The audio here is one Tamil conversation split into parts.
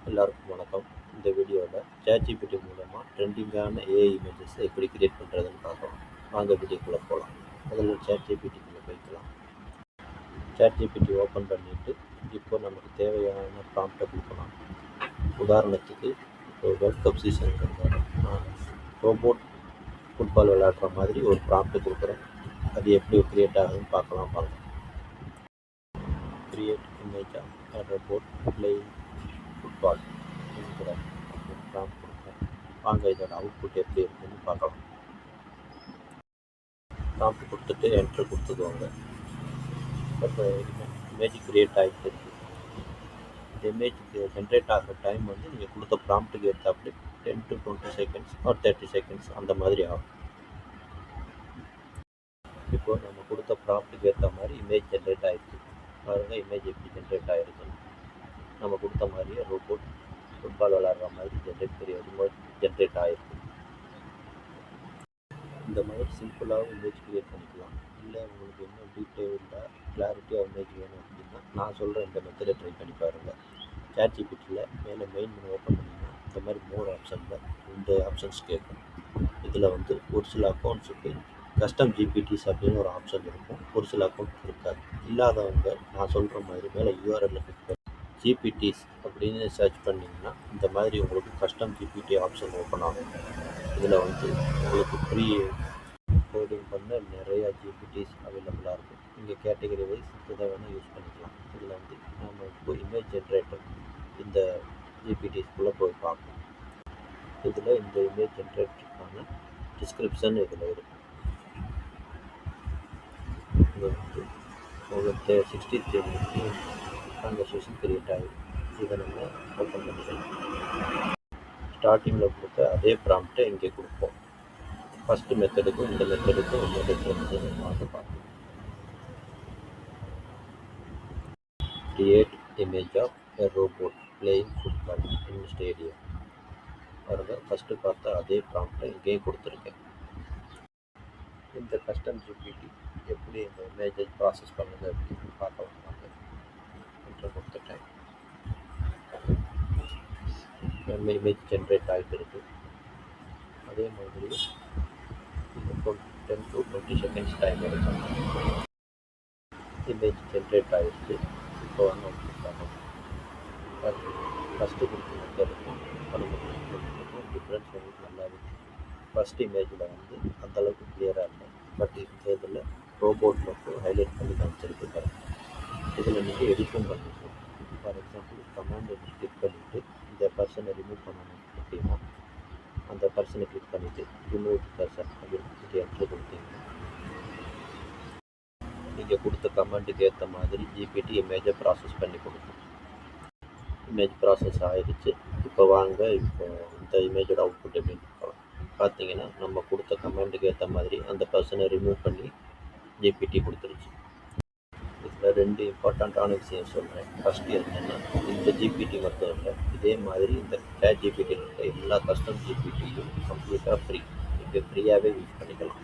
எல்லாருக்கும் வணக்கம். இந்த வீடியோவில் ChatGPT மூலமாக ட்ரெண்டிங்கான ஏஐ இமேஜஸை எப்படி கிரியேட் பண்ணுறதுன்னு பார்க்கலாம். வாங்க வீடியோக்குள்ளே போகலாம். முதல்ல ChatGPTக்குள்ளே போய்க்கலாம். ChatGPT ஓப்பன் பண்ணிவிட்டு இப்போ நமக்கு தேவையான ப்ராம்ப்டை கொடுக்கலாம். உதாரணத்துக்கு இப்போ வேர்ல்ட் கப் சீசனுங்கிறதால நான் ரோபோட் ஃபுட்பால் விளையாடுற மாதிரி ஒரு ப்ராம்ப்ட் கொடுக்குறேன். அது எப்படி கிரியேட் ஆகுதுன்னு பார்க்கலாம் வாங்க. Create image of robot playing football என்கிற ப்ராம்ப்ட் கொடுக்குறேன். வாங்க இதோட அவுட்புட் எப்படி இருக்குன்னு பார்க்கலாம். ப்ராம்ப்ட் கொடுத்துட்டு என்ட்ரு கொடுத்துக்கோங்க. இப்போ இமேஜ் கிரியேட் ஆகிட்டு இருக்கு. இந்த இமேஜ் ஜென்ரேட் ஆகிற டைம் வந்து நீங்கள் கொடுத்த ப்ராம்ப்ட்டுக்கு ஏற்றாப்படி 10 to 20 செகண்ட்ஸ் ஆர் 30 செகண்ட்ஸ் அந்த மாதிரி ஆகும். இப்போ நம்ம கொடுத்த ப்ராம்ப்ட்டுக்கு ஏற்ற மாதிரி இமேஜ் ஜென்ரேட் ஆகிருக்கு. பாருங்கள் இமேஜ் எப்படி ஜென்ரேட் ஆகிருக்குன்னு. நம்ம கொடுத்த மாதிரியே ரோபோட் ஃபுட்பால் விளையாடுற மாதிரி ஜென்ரேட் ஆகிருக்கு. இந்த மாதிரி சிம்பிளாகவும் இமேஜ் கிரியேட் பண்ணிக்கலாம். இல்லை உங்களுக்கு இன்னும் டீட்டெயில்டாக கிளாரிட்டியாக இமேஜ் வேணும் அப்படின்னா நான் சொல்கிற இந்த மெத்தடை ட்ரை பண்ணி பாருங்கள். ChatGPTயில் மேலே மெயின் மெனு ஓப்பன் பண்ணிங்கன்னா இந்த மாதிரி மோர் ஆப்ஷனில் இந்த ஆப்ஷன்ஸ் கேட்கும். இதில் வந்து ஒரு சில அக்கௌண்ட்ஸுக்கு கஸ்டம் ஜிபிடிஸ் அப்படின்னு ஒரு ஆப்ஷன் இருக்கும், ஒரு சில அக்கௌண்ட் இருக்காது. இல்லாதவங்க நான் சொல்கிற மாதிரி மேலே யூஆர்எல்ல கிளிக் பண்ணி ஜிபிடிஸ் அப்படின்னு சர்ச் பண்ணிங்கன்னா இந்த மாதிரி உங்களுக்கு கஸ்டம் ஜிபிடி ஆப்ஷன் ஓப்பன் ஆகும். இதில் வந்து உங்களுக்கு ஃப்ரீ கோடிங் பண்ண நிறையா ஜிபிடிஸ் அவைலபிளாக இருக்கும். இங்கே கேட்டகரி வைஸ் இதை வேணால் யூஸ் பண்ணிக்கலாம். இதில் வந்து நம்ம இப்போ இமேஜ் ஜென்ரேட்டர் இந்த ஜிபிடிஸ்குள்ளே போய் பார்க்கலாம். இதில் இந்த இமேஜ் ஜென்ரேட்டருக்கான டிஸ்கிரிப்ஷன் இதில் இருக்கும். இது வந்து உங்களுக்கு 63 மில்லியன் கான்வர்சேஷன் கிரியேட் ஆகிடும். இதை நம்ம ஓப்பன் பண்ணிக்கலாம். ஸ்டார்டிங்கில் கொடுத்த அதே ப்ராம்ப்டை இங்கே கொடுப்போம். ஃபஸ்ட்டு மெத்தடுக்கும் இந்த மெத்தடுக்கும் என்ன டிஃப்ரென்ஸ் பார்க்கலாம். Create image of a robot playing football in stadium. பாருங்கள், ஃபஸ்ட்டு பார்த்த அதே ப்ராம்ப்டை இங்கேயும் கொடுத்துருக்கேன். இந்த கஸ்டம் ஜிபிடி எப்படி இந்த இமேஜை ப்ராசஸ் பண்ணுது அப்படின்னு பார்க்கலாம். என்ட்ரு கொடுத்துட்டேன். நம்ம இமேஜ் ஜென்ரேட் ஆகிட்டு இருக்கு. அதே மாதிரி இப்போ 10 to 20 செகண்ட்ஸ் டைம் எடுக்கும். இமேஜ் ஜென்ரேட் ஆகிடுச்சு. இப்போ வந்து ஃபஸ்ட்டு கொடுத்த மெத்தடுக்கும் அனுமதிக்கும் டிஃப்ரென்ஸ் உங்களுக்கு நல்லா இருக்குது. ஃபஸ்ட் இமேஜில் வந்து அந்தளவுக்கு கிளியராக இல்லை, பட் இந்த இதில் ரோபோட் மட்டும் ஹைலைட் பண்ணி காமிச்சிருக்கு பாருங்க. இதில் நீங்கள் எடிட்டும் பண்ணிக்கலாம். ஃபார் எக்ஸாம்பிள் கமாண்ட் கிளிக் பண்ணிவிட்டு இந்த பர்சனை ரிமூவ் பண்ணணும் அப்படின்னா அந்த பர்சனை கிளிக் பண்ணிவிட்டு ரிமூவ் பர்சன் அப்படின்னு என்ட்ரு கொடுத்தீங்கன்னா நீங்கள் கொடுத்த கமாண்டுக்கு ஏற்ற மாதிரி ஜிபிடி இமேஜை ப்ராசஸ் பண்ணி கொடுக்கும். இமேஜ் ப்ராசஸ் ஆகிடுச்சு. இப்போ வாங்க இப்போ இந்த இமேஜோட அவுட்புட் எப்படின்னு பார்க்கலாம். பார்த்தீங்கன்னா நம்ம கொடுத்த கமாண்டுக்கு ஏற்ற மாதிரி அந்த பர்சனை ரிமூவ் பண்ணி ஜிபிடி கொடுத்துருச்சு. இதில் 2 இம்பார்ட்டண்ட்டான விஷயம் சொல்கிறேன். ஃபஸ்ட்டு என்னென்னா, இந்த ஜிபிடி மட்டும் இல்லை, இதே மாதிரி இந்த ChatGPT இருக்க எல்லா கஸ்டம் ஜிபிடியும் கம்ப்ளீட்டாக ஃப்ரீ. நீங்கள் ஃப்ரீயாகவே யூஸ் பண்ணிக்கலாம்.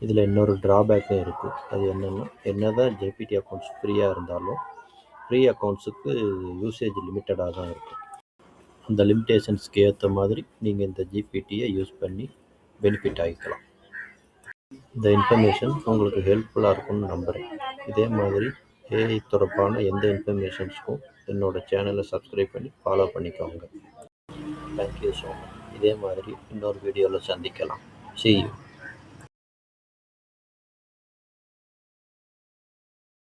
இதில் இன்னொரு ட்ராபேக்கும் இருக்குது. அது என்னென்னா, என்ன தான் ஜிபிடி அக்கௌண்ட்ஸ் ஃப்ரீயாக இருந்தாலும் ஃப்ரீ அக்கௌண்ட்ஸுக்கு யூசேஜ் லிமிட்டடாக தான் இருக்கும். அந்த லிமிட்டேஷன்ஸ்க்கு ஏற்ற மாதிரி நீங்கள் இந்த ஜிபிடியை யூஸ் பண்ணி பெனிஃபிட் ஆகிக்கலாம். இந்த இன்ஃபர்மேஷன் உங்களுக்கு ஹெல்ப்ஃபுல்லாக இருக்கும்னு நம்புகிறேன். இதே மாதிரி ஏஐ தொடர்பான எந்த இன்ஃபர்மேஷன்ஸ்க்கும் என்னோடய சேனலை சப்ஸ்கிரைப் பண்ணி ஃபாலோ பண்ணிக்கோங்க. Thank you so much. இதே மாதிரி இன்னொரு வீடியோவில் சந்திக்கலாம். See you.